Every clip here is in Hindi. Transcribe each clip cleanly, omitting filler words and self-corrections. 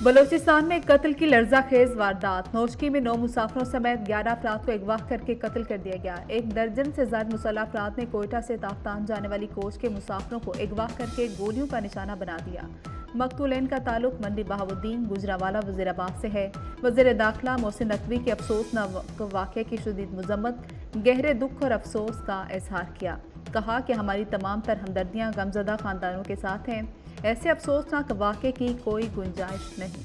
बलूचिस्तान में कत्ल की लर्जाखेज वारदात। नौशकी में 9 मुसाफिरों समेत 11 अफराद को अगवा करके कत्ल कर दिया गया। 1 दर्जन से ज्यादा मुसल्लह अफराद ने कोयटा से ताफ्तान जाने वाली कोच के मुसाफिरों को अगवा करके गोलियों का निशाना बना दिया। मकतूलैन का ताल्लुक मंडी बहाउद्दीन गुजरावाला वज़ीराबाद से है। वज़ीर दाखिला मोहसिन नकवी के अफसोसनाक वाक़े की शदीद मज़म्मत, गहरे दुख और अफसोस का इजहार किया। कहा कि हमारी तमाम तर हमदर्दियाँ गमज़दा ख़ानदानों के साथ हैं। ऐसे अफसोसनाक वाक़े की कोई गुंजाइश नहीं।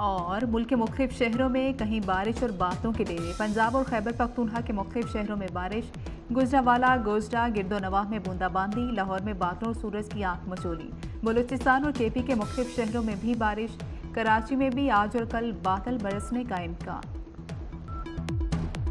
और मुल्क के मुख्तलिफ शहरों में कहीं बारिश और बादलों के डेरे। पंजाब और खैबर पख्तूनख्वा के मुख्तलिफ शहरों में बारिश। गुजरावाला, गोजडा, गिरदोनवाह में बूंदाबांदी। लाहौर में बादलों और सूरज की आंख मचोली। बलूचिस्तान और केपी के मुख्तलिफ शहरों में भी बारिश। कराची में भी आज और कल बादल बरसने का इम्कान।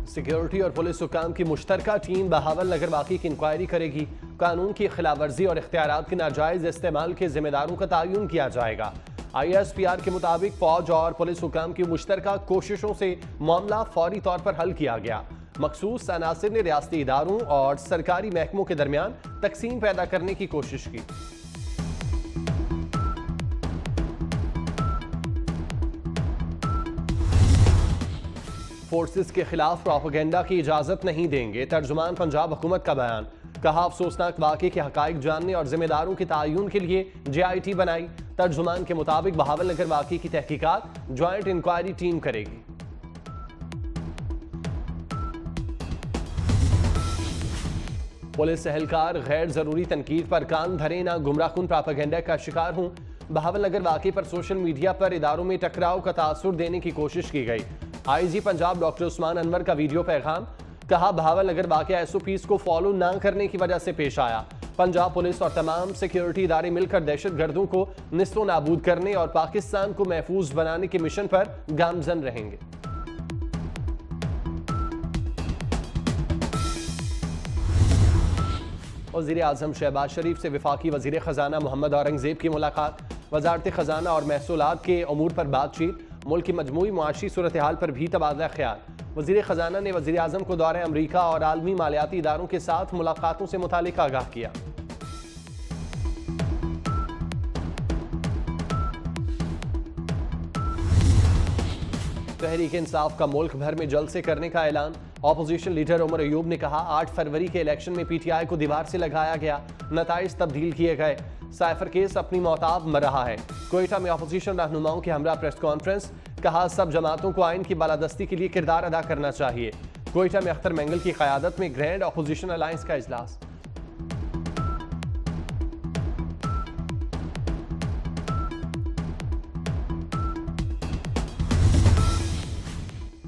सिक्योरिटी और पुलिस हुकाम की मुश्तरका टीम बहावल नगर वाक़ई की इंक्वायरी करेगी। कानून की खिलाफ वर्जी और इख्तियारात के नाजायज इस्तेमाल के जिम्मेदारों का तयन किया जाएगा। ISPR के मुताबिक फौज और पुलिस हुकाम की मुश्तरका कोशिशों से मामला फौरी तौर पर हल किया गया। मखसूस अनासिर ने रियासती इदारों और सरकारी महकमों के दरमियान तकसीम पैदा करने की कोशिश की। फोर्सेस के खिलाफ प्रोपेगेंडा की इजाजत नहीं देंगे, तर्जुमान पंजाब हुकूमत का बयान। कहा अफसोसनाक वाक़े के हकाइक जानने और जिम्मेदारों के तयन के लिए JIT बनाई। तर्जुमान के मुताबिक बहावल नगर वाक़े की तहकीकात ज्वाइंट इंक्वायरी टीम करेगी। पुलिस एहलकार गैर जरूरी तनकीद पर कान धरे ना गुमराहकुन प्रोपेगेंडा का शिकार हूं। बहावल नगर वाक़े पर सोशल मीडिया पर इदारों में टकराव का तासुर देने की कोशिश की गई। IG पंजाब डॉक्टर उस्मान अनवर का वीडियो पैगाम। कहा बहावल नगर वाक़या SOPs को फॉलो न करने की वजह से पेश आया। पंजाब पुलिस और तमाम सिक्योरिटी इदारे मिलकर दहशतगर्दों को निस्तो नाबूद करने और पाकिस्तान को महफूज बनाने के मिशन पर गामजन रहेंगे। वज़ीर आज़म शहबाज शरीफ से वफाकी वज़ीर ख़जाना मोहम्मद औरंगज़ेब की मुलाकात। वज़ारत ख़जाना और महसूलात के अमूर पर बातचीत। मुल्क की मजमूई मुआशी सूरत हाल पर भी तबादला ख्याल। वज़ीर ख़जाना ने वज़ीर आज़म को दौरे अमरीका और आलमी मालियाती इदारों के साथ मुलाकातों से मुतालिक आगाह किया। तहरीक इंसाफ का मुल्क भर में जलसे करने का ऐलान। ऑपोजिशन लीडर उमर अयूब ने कहा 8 फरवरी के इलेक्शन में PTI को दीवार से लगाया गया, नताइज तब्दील किए गए। साइफर केस अपनी मौताब मर रहा है। कोयटा में ऑपोजिशन रहनुमाओं की हमरा प्रेस कॉन्फ्रेंस। कहा सब जमातों को आइन की बालादस्ती के लिए किरदार अदा करना चाहिए। कोयटा में अख्तर मेंगल की क़यादत में ग्रैंड ऑपोजिशन अलायंस का इजलास।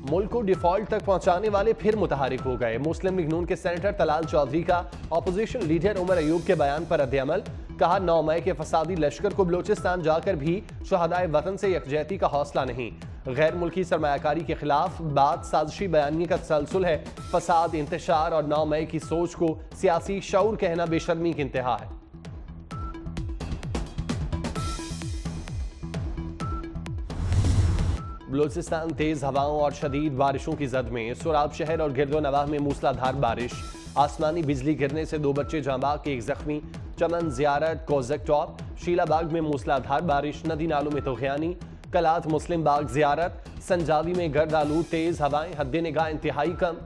मुल्क को डिफॉल्ट तक पहुंचाने वाले फिर मुतहरिक हो गए। मुस्लिम लीग नून के सेनेटर तलाल चौधरी का ऑपोजिशन लीडर उमर अयूब के बयान पर रद्द-ए-अमल। कहा 9 मई के फसादी लश्कर को बलूचिस्तान जाकर भी शहदाए वतन से यकजहती का हौसला नहीं। गैर मुल्की सरमायाकारी के खिलाफ बात साजिशी बयानी का तसलसल है। फसाद, इंतशार और 9 मई की सोच को सियासी शऊर कहना बेशर्मी की इंतहा है। बलूचिस्तान तेज हवाओं और शदीद बारिशों की जद में। सोराब शहर और गिरदोनवाह में मूसलाधार बारिश। आसमानी बिजली गिरने से 2 बच्चे जांबाग, 1 जख्मी। चमन, जियारत, कोज़क टॉप, शीलाबाग में मूसलाधार बारिश। नदी नालों में तोग़यानी। कलात, मुस्लिम बाग, जियारत। संजावी में गर्द आलूद तेज हवाएं, हद्दे निगाह इंतहाई कम।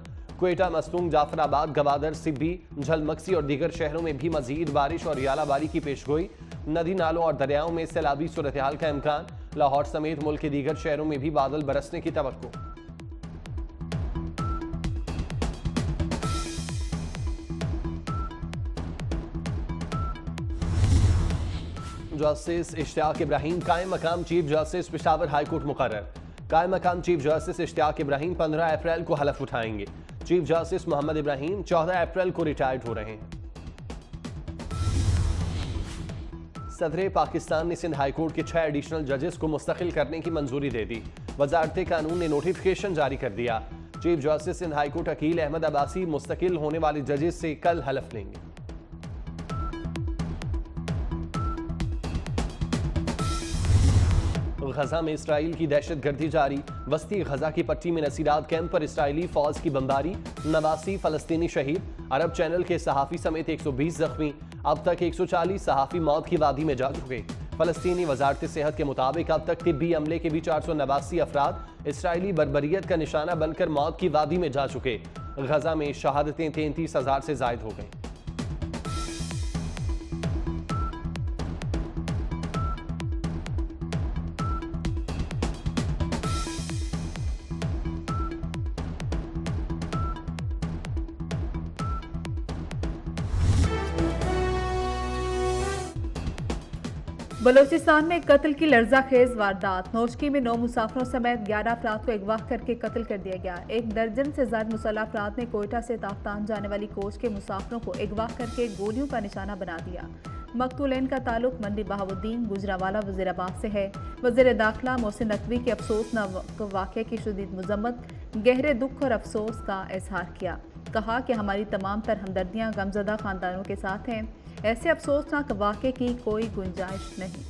कोयटा, मस्तूंग, जाफराबाद, गवादर, सिब्बी, झलमक्सी और दीगर शहरों में भी मजीद बारिश और यालाबारी की पेशगोई। नदी नालों और दरियाओं में सैलाबी सूरत हाल का इम्कान। लाहौर समेत मुल्क के दीगर शहरों में भी बादल बरसने की तवक्को। जस्टिस इश्तियाक इब्राहिम कायम मकाम chief justice Peshawar high court मुकर्रर। कायम मकाम चीफ जस्टिस इश्तियाक इब्राहिम 15 अप्रैल को हलफ उठाएंगे। चीफ जस्टिस मोहम्मद इब्राहिम 14 अप्रैल को रिटायर्ड हो रहे हैं। सदर पाकिस्तान ने सिंध हाई कोर्ट के 6 एडिशनल जजेस को मुस्तकिल करने की मंजूरी दे दी। वजारत कानून ने नोटिफिकेशन जारी कर दिया। Chief justice Sindh high court Akeel Ahmed Abbasi मुस्तकिल होने वाले जजेस से कल हलफ लेंगे। गजा में इसराइल की दहशतगर्दी जारी। वस्ती गजा की पट्टी में नसीरात कैंप पर इसराइली फौज की बमबारी, 89 फलस्तीनी शहीद। अरब चैनल के सहाफ़ी समेत 120 जख्मी। अब तक 140 सहाफ़ी मौत की वादी में जा चुके। फलस्तीनी वजारत सेहत के मुताबिक अब तक तिब्बी अमले के भी 489 अफराद इसराइली बर्बरियत का निशाना बनकर मौत की वादी में जा चुके। गजा में शहादतें 33,000 से जायद हो गई। बलूचिस्तान में कत्ल की लर्जाखेज वारदात। नौशकी में 9 मुसाफिरों समेत 11 अफराद को अगवा करके कत्ल कर दिया गया। एक दर्जन से ज्यादा मुसल्लह अफराद ने कोयटा से ताफ्तान जाने वाली कोच के मुसाफिरों को अगवा करके गोलियों का निशाना बना दिया। मकतूलैन का ताल्लुक मंडी बहाउद्दीन गुजरावाला वज़ीराबाद से है। वज़ीर दाखिला मोहसिन नकवी के अफसोसनाक वाक़े की शदीद मज़म्मत, गहरे दुख और अफसोस का इजहार किया। कहा कि हमारी तमाम तर हमदर्दियाँ गमज़दा ख़ानदानों के साथ हैं। ऐसे अफसोसनाक वाक़े की कोई गुंजाइश नहीं।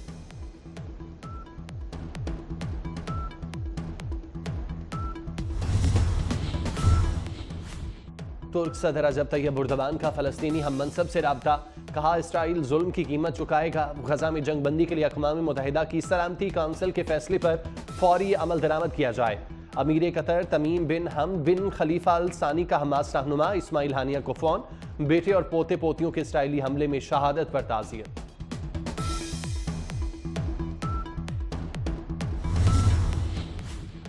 तुर्क सदर रजब तैयब एर्दोगान का फ़लस्तीनी हम मनसब से राब्ता। कहा इसराइल जुल्म की कीमत चुकाएगा। गजा में जंगबंदी के लिए अक़वाम मुत्तहिदा की सलामती काउंसिल के फैसले पर फौरी अमल दरामद किया जाए। अमीर कतर तमीम बिन हमद बिन खलीफा अल सानी का हमास रहनुमा इस्माइल हानिया को फ़ोन। बेटे और पोते पोतियों के इसराइली हमले में शहादत पर ताज़ियत।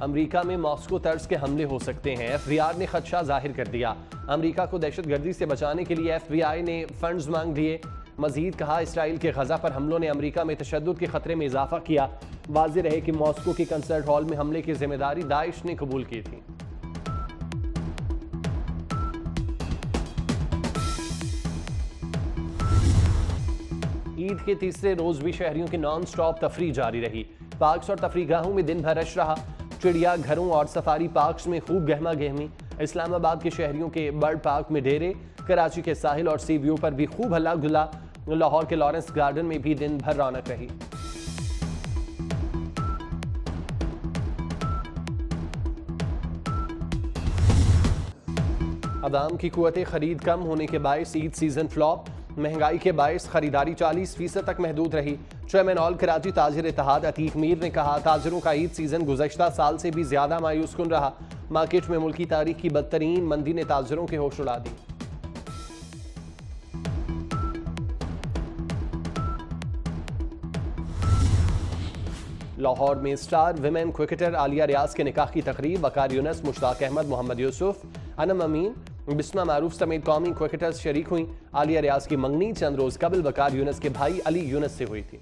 अमरीका में मॉस्को तर्ज के हमले हो सकते हैं। FBI ने खदशा जाहिर कर दिया। अमरीका को दहशतगर्दी से बचाने के लिए FBI ने फंड्स मांग लिए। मजीद कहा इसराइल के गजा पर हमलों ने अमरीका में तशद्दुद के खतरे में इजाफा किया। वाज़ेह रहे कि मॉस्को के कंसर्ट हॉल में हमले की जिम्मेदारी दाइश ने कबूल की थी। ईद के तीसरे रोज भी शहरियों की नॉन स्टॉप तफरीह जारी रही। पार्क्स और तफरीहगाहों में दिन भर रश रहा। चिड़िया घरों और सफारी पार्क्स में खूब गहमा गहमी। इस्लामाबाद के शहरियों के बर्ड पार्क में डेरे, कराची के साहिल और सी व्यू पर भी खूब हल्ला गुल्ला। लाहौर के लॉरेंस गार्डन में भी दिन भर रौनक रही। अवाम की कुव्वत खरीद कम होने के बायस ईद सीजन फ्लॉप। महंगाई के बायस खरीदारी 40% तक महदूद रही। चेयरमैन ऑल कराची ताजिर इत्तेहाद अतीक मीर ने कहा ताजिरों का ईद सीजन गुज़श्ता साल से भी ज्यादा मायूस कुन रहा। मार्केट में मुल्की तारीख की बदतरीन मंदी ने ताजिरों के होश उड़ा दी। लाहौर में स्टार विमेन क्रिकेटर आलिया रियाज के निकाह की तकरीब। वकार यूनस, मुश्ताक अहमद, मोहम्मद यूसुफ, अनम अमीन, बिस्मा मारूफ समेत कौमी क्रिकेटर्स शरीक हुई। आलिया रियाज की मंगनी चंद रोज कबल वकार यूनस के भाई अली यूनस से हुई थी।